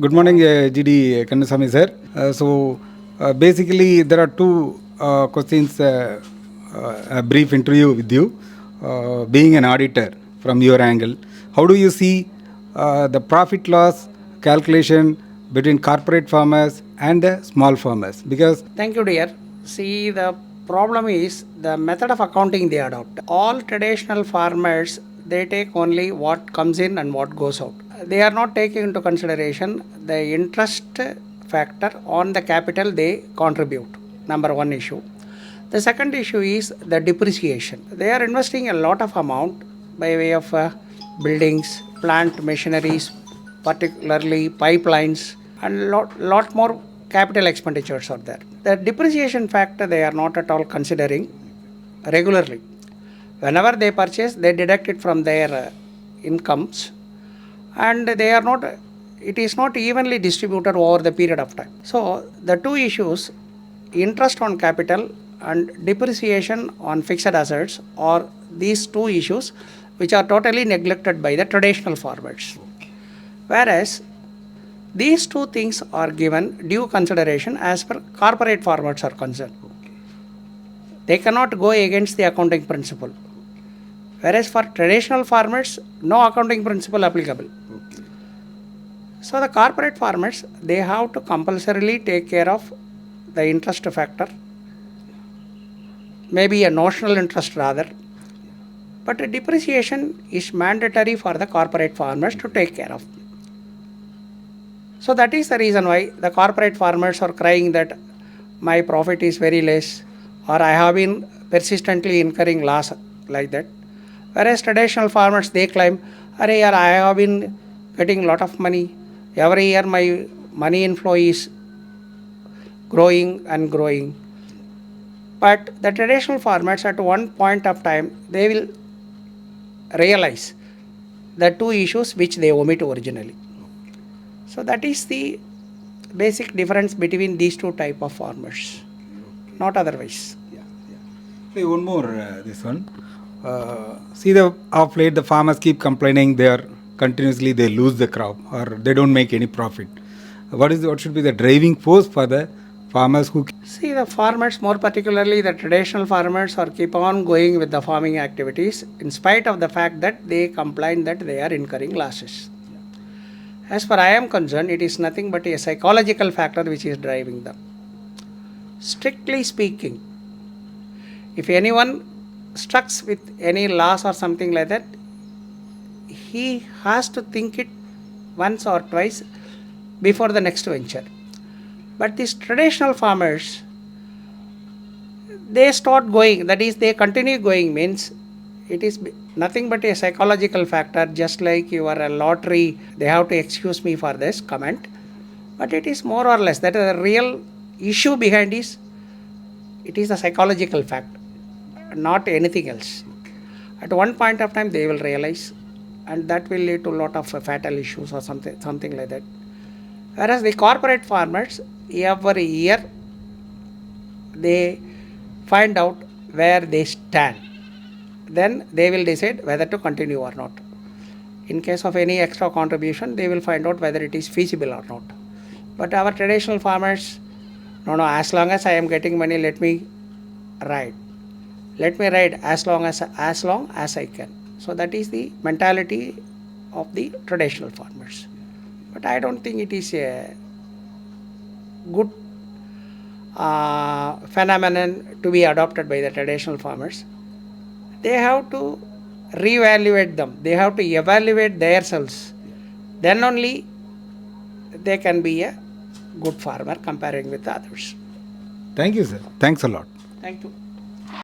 Good morning, GD Kannusami sir. Basically, there are two questions, a brief interview with you. Being an auditor from your angle, how do you see the profit loss calculation between corporate farmers and the small farmers? Because Thank you, dear. See, the problem is the method of accounting they adopt. All traditional farmers they take only what comes in and what goes out. They are not taking into consideration the interest factor on the capital they contribute. Number one issue. The second issue is the depreciation. They are investing a lot of amount by way of buildings, plant machineries, particularly pipelines, and lot more capital expenditures are there. The depreciation factor they are not at all considering regularly. Whenever they purchase, they deduct it from their incomes, and they are not. It is not evenly distributed over the period of time. So the two issues, interest on capital and depreciation on fixed assets, are these two issues which are totally neglected by the traditional farmers. Whereas these two things are given due consideration as per corporate farmers are concerned. They cannot go against the accounting principle. Whereas for traditional farmers, no accounting principle applicable. So the corporate farmers, they have to compulsorily take care of the interest factor, maybe a notional interest rather. But depreciation is mandatory for the corporate farmers to take care of. So that is the reason why the corporate farmers are crying that my profit is very less, or I have been persistently incurring loss like that. Whereas traditional farmers they claim, "Arey yaar, I have been getting lot of money. Every year my money inflow is growing and growing." But the traditional farmers at one point of time they will realize the two issues which they omit originally. So that is the basic difference between these two type of farmers, not otherwise. say one more, this one. See, the of late the farmers keep complaining they are continuously they lose the crop or they don't make any profit. What should be the driving force for the farmers who? See, the farmers, more particularly the traditional farmers, are keep on going with the farming activities in spite of the fact that they complain that they are incurring losses. As far I am concerned, it is nothing but a psychological factor which is driving them. Strictly speaking, if anyone strucks with any loss or something like that, he has to think it once or twice before the next venture. But these traditional farmers, they start going, that is, they continue going, means it is nothing but a psychological factor, just like you are a lottery. They have to excuse me for this comment, but it is more or less that the real issue behind is it is a psychological fact, not anything else. At one point of time, they will realize, and that will lead to a lot of fatal issues or something like that. Whereas the corporate farmers, every year, they find out where they stand. Then they will decide whether to continue or not. In case of any extra contribution, they will find out whether it is feasible or not. But our traditional farmers, no, as long as I am getting money, let me ride. Let me ride as long as I can. So that is the mentality of the traditional farmers. But I don't think it is a good phenomenon to be adopted by the traditional farmers. They have to reevaluate them. They have to evaluate themselves. Then only they can be a good farmer comparing with others. Thank you, sir. Thanks a lot. Thank you.